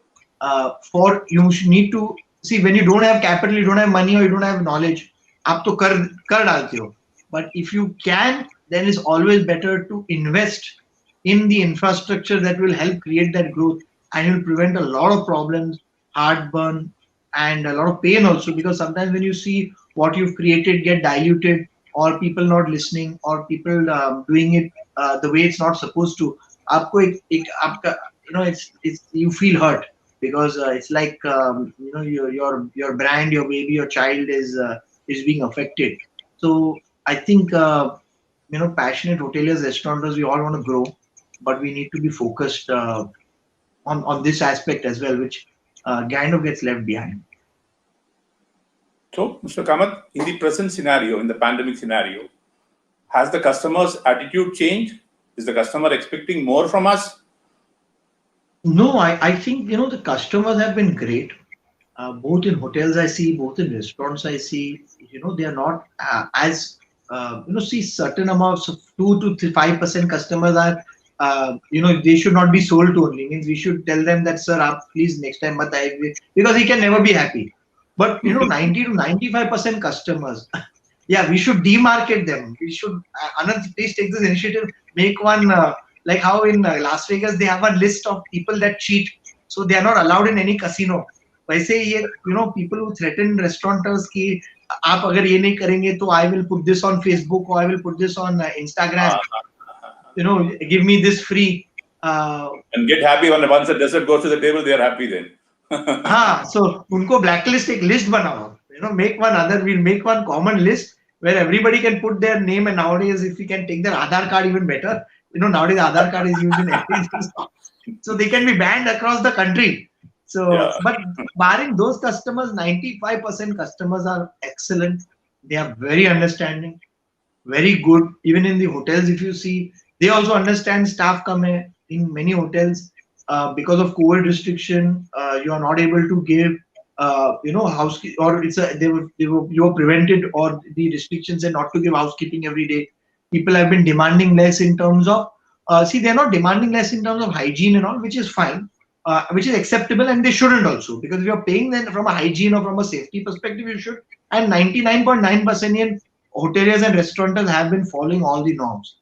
for you need to see, when you don't have capital, you don't have money, or you don't have knowledge, आप तो कर डालते हो. But if you can, then it's always better to invest in the infrastructure that will help create that growth, and it will prevent a lot of problems, heartburn, and a lot of pain also, because sometimes when you see what you've created get diluted, or people not listening, or people doing it the way it's not supposed to, आपको आपका, it's you feel hurt, because it's like your brand, your baby, your child is being affected. So I think passionate hoteliers, restaurateurs, we all want to grow, but we need to be focused on this aspect as well, which kind of gets left behind. So, Mr. Kamath, in the present scenario, in the pandemic scenario, has the customer's attitude changed? Is the customer expecting more from us? No, I think the customers have been great. Both in hotels I see, both in restaurants I see. They are not as see, certain amounts of 2 to 5% customers are they should not be sold to only. Means we should tell them that, sir, please next time mat aaiye, because he can never be happy. But 90 to 95% customers, yeah, we should demarket them. We should, Ananth, please take this initiative. Make one like how in Las Vegas they have a list of people that cheat, so they are not allowed in any casino. वैसे ये people who threaten restaurateurs कि आप अगर ये नहीं करेंगे तो I will put this on Facebook, or I will put this on Instagram. Give me this free. And get happy when once the dessert goes to the table, they are happy then. So उनको blacklist एक list बनाओ. We'll make one common list where everybody can put their name, and nowadays if we can take their Aadhaar card, even better. Nowadays Aadhaar card is used in everything. So they can be banned across the country. So, yeah. But barring those customers, 95% customers are excellent. They are very understanding, very good. Even in the hotels, if you see, they also understand staff come in many hotels. Because of COVID restriction, you are not able to give, housekeeping, or you were prevented, or the restrictions are not to give housekeeping every day. People have been demanding less in terms of, they're not demanding less in terms of hygiene and all, which is fine. Which is acceptable, and they shouldn't also, because if you're paying them from a hygiene or from a safety perspective, you should. And 99.9% in hoteliers and restaurateurs have been following all the norms.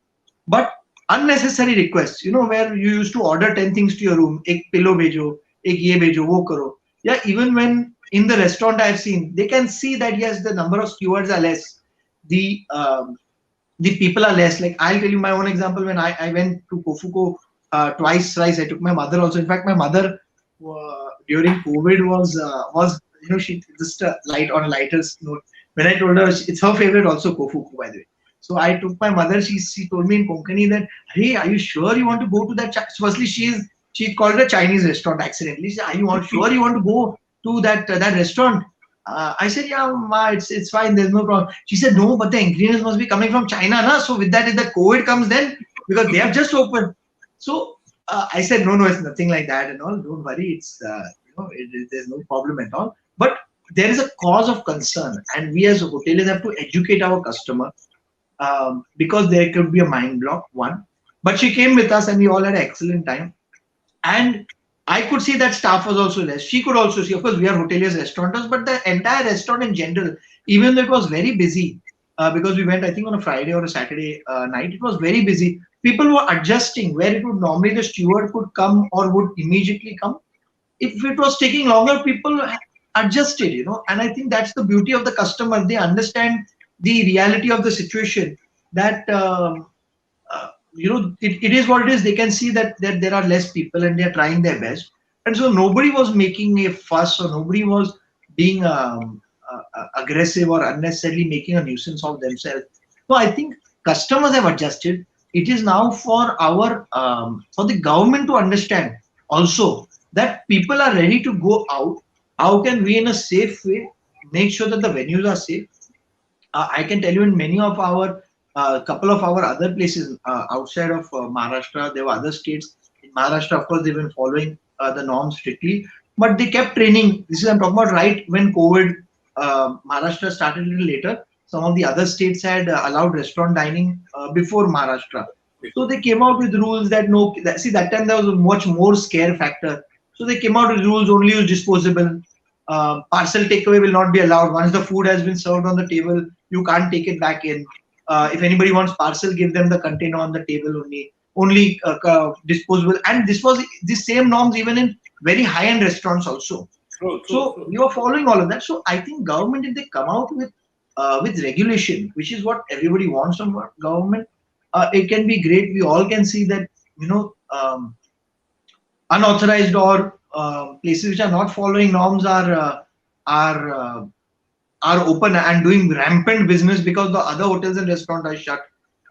But unnecessary requests, where you used to order 10 things to your room, ek pillow bhejo, ek ye bhejo, wo karo. Yeah, even when in the restaurant I've seen, they can see that yes, the number of stewards are less, the people are less. Like I'll tell you my own example. When I went to Kofuko thrice, I took my mother also. In fact, my mother during COVID was she just light on a lighter note. When I told her, it's her favorite also, Kofuku, by the way. So I took my mother. She told me in Konkani that, hey, are you sure you want to go to that? Firstly, she called it a Chinese restaurant accidentally. She said, are you sure you want to go to that restaurant? I said, yeah, ma, it's fine. There's no problem. She said, no, but the ingredients must be coming from China, na? So with that, if the COVID comes, then because they have just opened. So I said, no, it's nothing like that and all. Don't worry. It's there's no problem at all. But there is a cause of concern, and we as hoteliers have to educate our customer, because there could be a mind block. One, but she came with us, and we all had an excellent time. And I could see that staff was also less. She could also see. Of course, we are hoteliers, restaurateurs, but the entire restaurant in general, even though it was very busy, because we went, I think, on a Friday or a Saturday night, it was very busy. People were adjusting where it would normally the steward could come or would immediately come. If it was taking longer, people adjusted, and I think that's the beauty of the customer. They understand the reality of the situation, that it is what it is. They can see that there are less people and they are trying their best, and so nobody was making a fuss, or nobody was being aggressive or unnecessarily making a nuisance of themselves. So I think customers have adjusted. It is now for the government to understand also that people are ready to go out. How can we, in a safe way, make sure that the venues are safe? I can tell you, in many of our couple of our other places outside of Maharashtra, there were other states. In Maharashtra, of course, they've been following the norms strictly, but they kept training. I'm talking about right when COVID, Maharashtra started a little later. some of the other states had allowed restaurant dining before Maharashtra. So they came out with rules that no, see that time there was a much more scare factor. So they came out with rules only use disposable. Parcel takeaway will not be allowed. Once the food has been served on the table, you can't take it back in. If anybody wants parcel, give them the container on the table only. Only disposable. And this was the same norms even in very high-end restaurants also. So you are following all of that. So I think government, if they come out with regulation, which is what everybody wants from government, it can be great. We all can see that unauthorized or places which are not following norms are open and doing rampant business because the other hotels and restaurants are shut.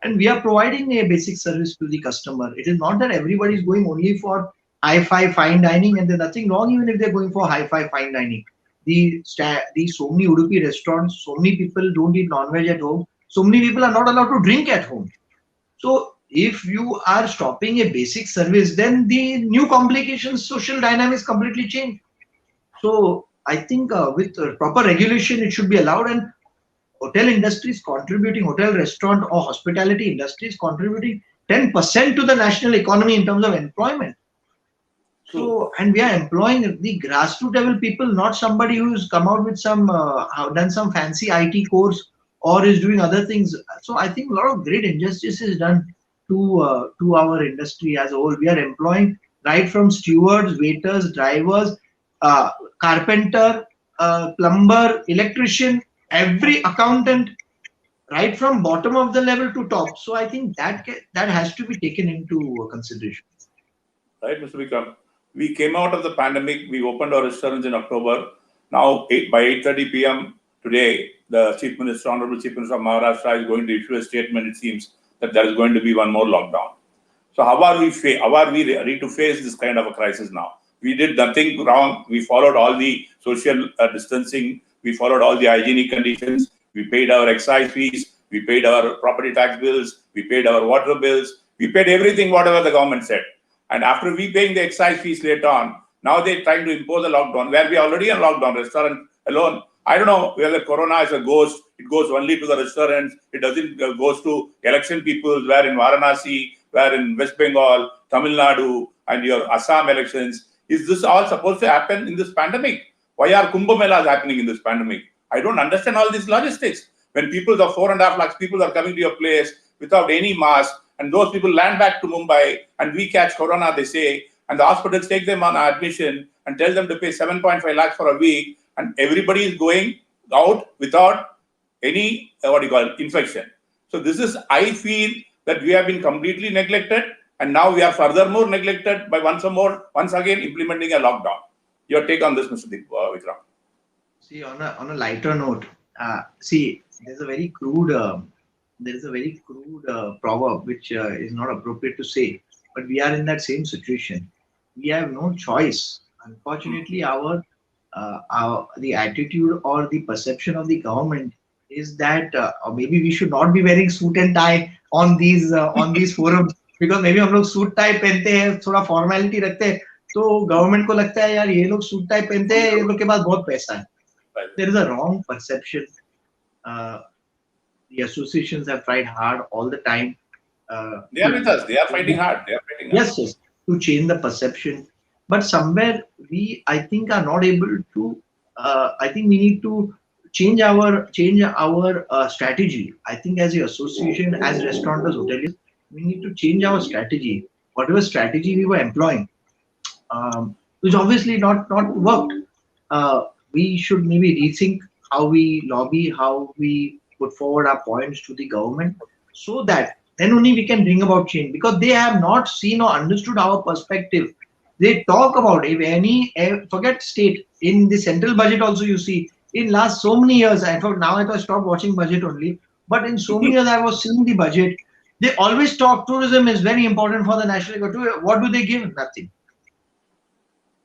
And we are providing a basic service to the customer. It is not that everybody is going only for hi-fi fine dining, and there's nothing wrong even if they're going for hi-fi fine dining. The so many Udupi restaurants, so many people don't eat non-veg at home. So many people are not allowed to drink at home. So if you are stopping a basic service, then the new complications, social dynamics completely change. So I think with proper regulation, it should be allowed, and hotel industry is contributing, hotel, restaurant or hospitality industry is contributing 10% to the national economy in terms of employment. So, and we are employing the grassroots level people, not somebody who's come out with some, done some fancy IT course or is doing other things. So I think a lot of great injustice is done to our industry as a whole. We are employing right from stewards, waiters, drivers, carpenter, plumber, electrician, every accountant, right from bottom of the level to top. So I think that has to be taken into consideration. Right, Mr. Vikram. We came out of the pandemic. We opened our restaurants in October. Now, by 8:30 p.m. today, the Chief Minister, Honorable Chief Minister of Maharashtra, is going to issue a statement. It seems that there is going to be one more lockdown. So, how are we ready to face this kind of a crisis now? We did nothing wrong. We followed all the social distancing. We followed all the hygienic conditions. We paid our excise fees. We paid our property tax bills. We paid our water bills. We paid everything, whatever the government said. And after we paying the excise fees later on, now they're trying to impose a lockdown where we are already in lockdown. Restaurant alone, I don't know whether Corona is a ghost. It goes only to the restaurants. It doesn't goes to election people. Where in Varanasi, where in West Bengal, Tamil Nadu, and your Assam elections. Is this all supposed to happen in this pandemic? Why are Kumbh Melas happening in this pandemic? I don't understand all these logistics. When people, the 4.5 lakhs people are coming to your place without any mask, and those people land back to Mumbai, and we catch Corona, they say, and the hospitals take them on admission and tell them to pay 7.5 lakhs for a week, and everybody is going out without any, infection. So this is, I feel that we have been completely neglected, and now we are furthermore neglected by once again implementing a lockdown. Your take on this, Mr. Vikram? See, on a lighter note, there's a very crude proverb which is not appropriate to say, but we are in that same situation. We have no choice. Unfortunately, the attitude or the perception of the government is that or maybe we should not be wearing suit and tie on these forums, because maybe हम लोग suit tie पहनते हैं, थोड़ा formality रखते हैं, तो government को लगता है यार ये लोग सूट टाई पहनते हैं, ये लोग के पास बहुत पैसा है. There is a wrong perception. The associations have tried hard all the time. They are with us. They are fighting hard. Yes, to change the perception. But somewhere I think, are not able to. I think we need to change our strategy. I think as an association, as restaurateurs, hoteliers, we need to change our strategy. Whatever strategy we were employing, which obviously not worked. We should maybe rethink how we lobby, how we put forward our points to the government, so that then only we can bring about change, because they have not seen or understood our perspective. They talk about forget state, in the central budget also, you see in last so many years, in fact now I stopped watching budget only, but in so many years I was seeing the budget. They always talk tourism is very important for the national economy. What do they give? Nothing.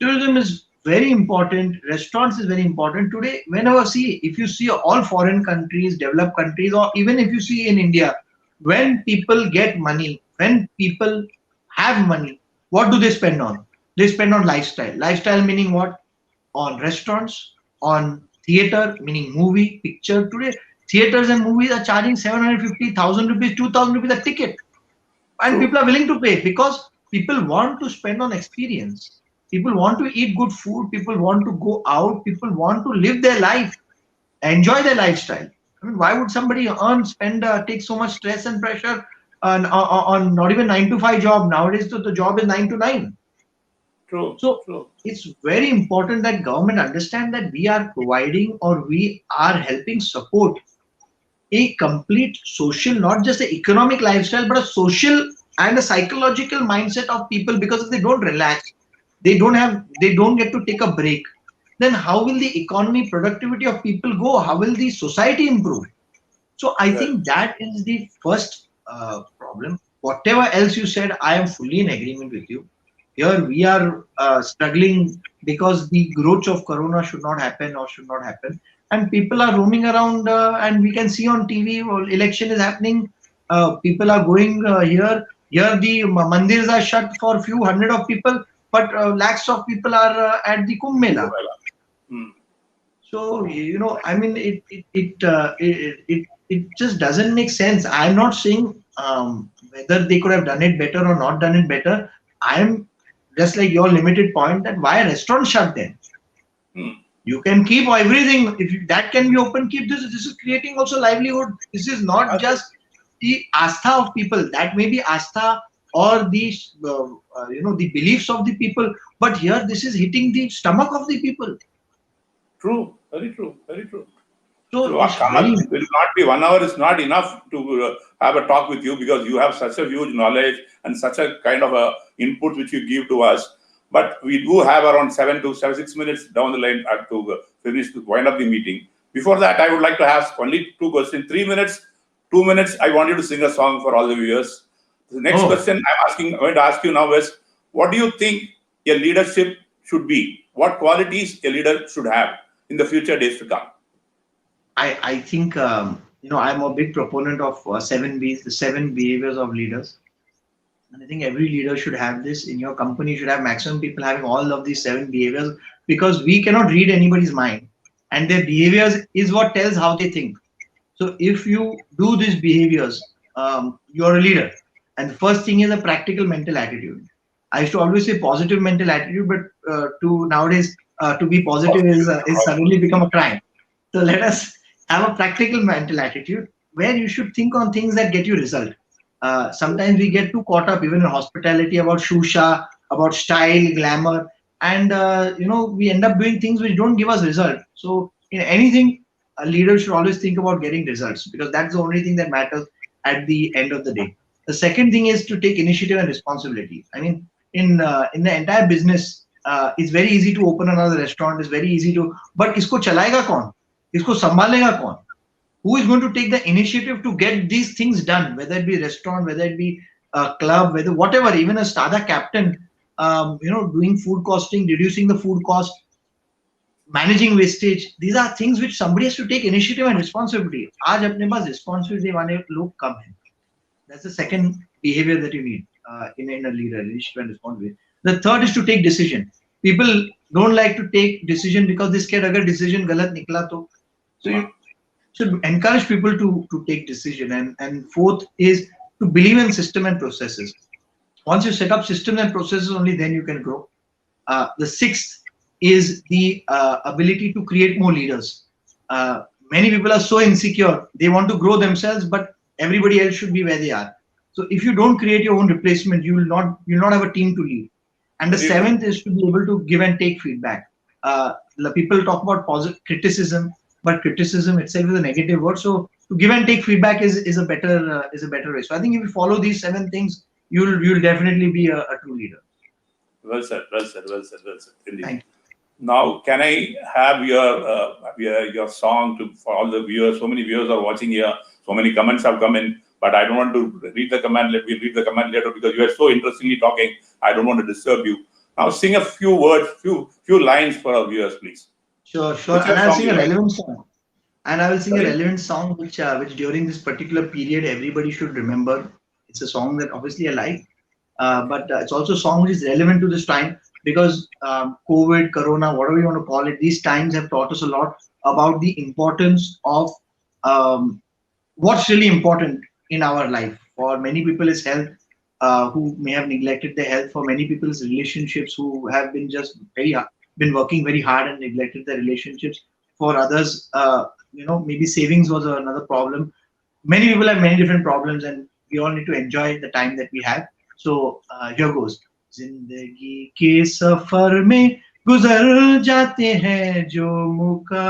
Tourism is very important. Restaurants is very important. Today, if you see all foreign countries, developed countries, or even if you see in India, when people get money, when people have money, what do they spend on? They spend on lifestyle. Lifestyle meaning what? On restaurants, on theater, meaning movie, picture. Today, theaters and movies are charging 750,000 rupees, 2,000 rupees a ticket. And True. people are willing to pay because people want to spend on experience. People want to eat good food. People want to go out. People want to live their life, enjoy their lifestyle. I mean, why would somebody take so much stress and pressure on not even 9 to 5 job nowadays? The job is 9 to 9. True. So True. it's very important that government understand that we are providing or we are helping support a complete social, not just an economic lifestyle, but a social and a psychological mindset of people. Because if they don't relax, they don't get to take a break, then how will the economy, productivity of people go? How will the society improve? So I Well, think that is the first problem. Whatever else you said, I am fully in agreement with you. Here we are struggling because the growth of corona should not happen or should not happen, and people are roaming around, and we can see on TV. Well, election is happening. People are going here. Here the mandirs are shut for few hundred of people, but lakhs of people are at the Kumbh Mela. well, hmm. So I mean, it just doesn't make sense. I'm not saying whether they could have done it better or not done it better. I'm just like your limited point that why a restaurant shut then? Hmm. You can keep everything. If that can be open, keep this. This is creating also livelihood. This is not just the astha of people. That may be astha or the the beliefs of the people. But here, this is hitting the stomach of the people. True. Very true. Very true. So So, it's Kamal, very it will not be 1 hour is not enough to have a talk with you because you have such a huge knowledge and such a kind of a input which you give to us. But we do have around 6 minutes down the line to finish to wind up the meeting. Before that, I would like to ask only two questions. 3 minutes, 2 minutes. I want you to sing a song for all the viewers. The next question I'm going to ask you now is, what do you think a leadership should be? What qualities a leader should have in the future days to come? I think I'm a big proponent of 7 Bs, the 7 behaviors of leaders, and I think every leader should have this. In your company, you should have maximum people having all of these 7 behaviors, because we cannot read anybody's mind, and their behaviors is what tells how they think. So if you do these behaviors, you're a leader. And the first thing is a practical mental attitude. I used to always say positive mental attitude, but to nowadays to be positive is suddenly become a crime. So let us have a practical mental attitude where you should think on things that get you result. Sometimes we get too caught up, even in hospitality, about shusha, about style, glamour, and we end up doing things which don't give us result. So in anything, a leader should always think about getting results, because that's the only thing that matters at the end of the day. The second thing is to take initiative and responsibility. I mean, in the entire business, it's very easy to open another restaurant. It's very easy to, but isko chalayega kaun? Isko sambhalega kaun? Who is going to take the initiative to get these things done? Whether it be restaurant, whether it be a club, whether whatever, even a startup captain, doing food costing, reducing the food cost, managing wastage. These are things which somebody has to take initiative and responsibility. आज अपने पास responsibility वाले लोग कम हैं. That's the second behavior that you need in a leader, initiative and responsibility. The third is to take decision. People don't like to take decision because they scared अगर decision गलत निकला तो. So you should encourage people to take decision. And fourth is to believe in system and processes. Once you set up systems and processes, only then you can grow. The sixth is the ability to create more leaders. Many people are so insecure, they want to grow themselves, but everybody else should be where they are. So if you don't create your own replacement, you'll not have a team to lead. And the seventh is to be able to give and take feedback. People talk about positive criticism, but criticism itself is a negative word. So to give and take feedback is a better way. So I think if you follow these 7 things, you'll definitely be a true leader. Well said. Well said. Well said. Well said. Indeed. Thank you. Now, can I have your song for all the viewers? So many viewers are watching here. So many comments have come in, but I don't want to read the comment. We'll read the comment later because you are so interestingly talking. I don't want to disturb you. Now, sing a few words, few lines for our viewers, please. Sure. And I'll sing a relevant song. And I will sing a relevant song which during this particular period everybody should remember. It's a song that obviously I like, but it's also a song which is relevant to this time, because COVID, Corona, whatever you want to call it, these times have taught us a lot about the importance of what's really important in our life. For many people, is health, who may have neglected their health. For many people, is relationships, who have been just been working very hard and neglected their relationships. For others, maybe savings was another problem. Many people have many different problems, and we all need to enjoy the time that we have. So here goes. जिंदगी के सफर में गुजर जाते हैं जो मुका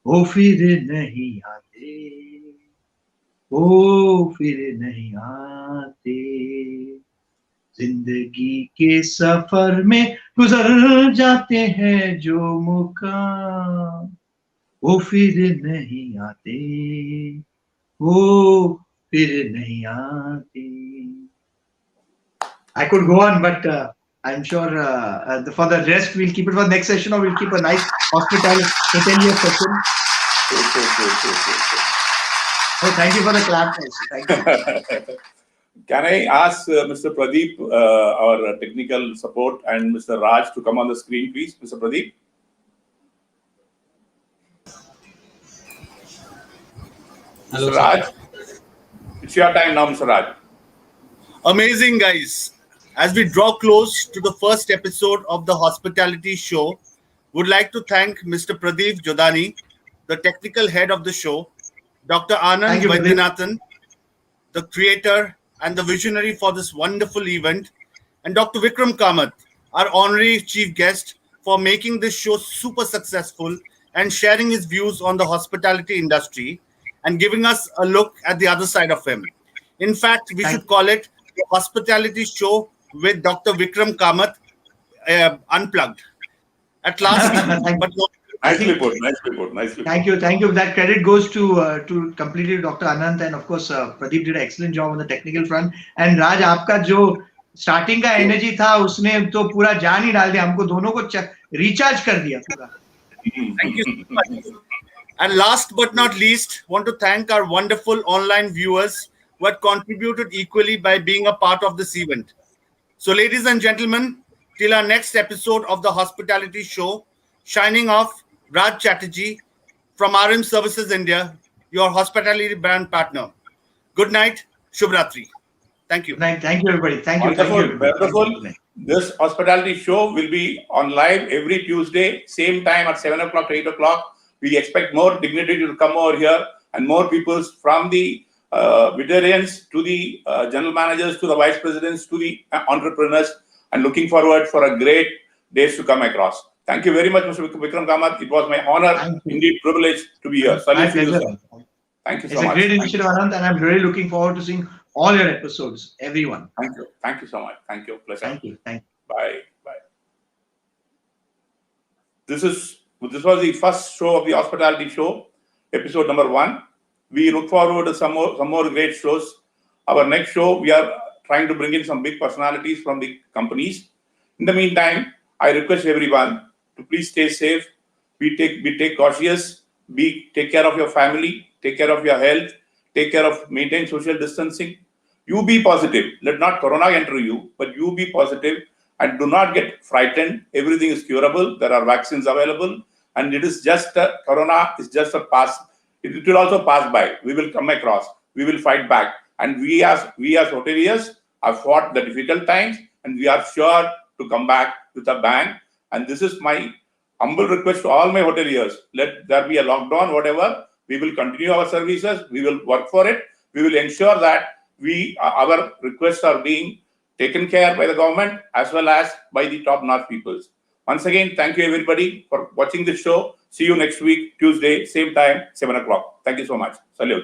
वो फिर नहीं आते वो फिर नहीं आते जिंदगी के सफर में गुजर जाते हैं जो मुका वो फिर नहीं आते वो फिर नहीं आते. I could go on, but I'm sure for the rest we'll keep it for the next session, or we'll keep a nice hotelier session. Oh, thank you for the clap. Thank you. Can I ask Mr. Pradeep, our technical support, and Mr. Raj to come on the screen, please? Mr. Pradeep. Hello, Mr. Raj, it's your time now, Mr. Raj. Amazing, guys. As we draw close to the first episode of the Hospitality Show, would like to thank Mr. Pradeep Jodani, the technical head of the show, Dr. Ananth Vaidyanathan, the creator and the visionary for this wonderful event, and Dr. Vikram Kamath, our honorary chief guest, for making this show super successful and sharing his views on the hospitality industry and giving us a look at the other side of him. In fact, we should call it the Hospitality Show with Dr. Vikram Kamath, unplugged. At last, but Nicely put. Thank you. That credit goes to completely Dr. Ananth, and of course Pradeep did an excellent job on the technical front. And Raj, आपका जो starting का energy था, उसने तो पूरा जान ही डाल दिया, हमको दोनों को recharge कर दिया पूरा. Thank you so much. And last but not least, want to thank our wonderful online viewers who had contributed equally by being a part of this event. So, ladies and gentlemen, till our next episode of the Hospitality Show, shining off, Raj Chatterjee from RM Services India, your hospitality brand partner. Good night, Shubhratri. Thank you. Good night. Thank you, everybody. Thank you. Wonderful. This hospitality show will be on live every Tuesday, same time at 7 o'clock to 8 o'clock. We expect more dignitaries to come over here and more people from the veterans to the general managers to the vice presidents to the entrepreneurs, and looking forward for a great days to come across. Thank you very much, Mr. Vikram Kamath. It was my honor, indeed privilege to be here. My pleasure. Thank you so much. It's a great initiative, Ananth, and I'm really looking forward to seeing all your episodes, everyone. Thank you. Thank you so much. Thank you. Pleasure. Thank you. Bye. This was the first show of the Hospitality Show, episode number 1. We look forward to some more great shows. Our next show, we are trying to bring in some big personalities from the companies. In the meantime, I request everyone to please stay safe. Be cautious. Take care of your family. Take care of your health. Take care of maintain social distancing. You be positive. Let not Corona enter you, but you be positive and do not get frightened. Everything is curable. There are vaccines available, and it is just Corona is just a pass. It will also pass by. We will come across. We will fight back. And we as hoteliers have fought the difficult times, and we are sure to come back with a bang. And this is my humble request to all my hoteliers. Let there be a lockdown, whatever. We will continue our services. We will work for it. We will ensure that our requests are being taken care by the government as well as by the top-notch peoples. Once again, thank you everybody for watching this show. See you next week, Tuesday, same time, 7 o'clock. Thank you so much. Salute.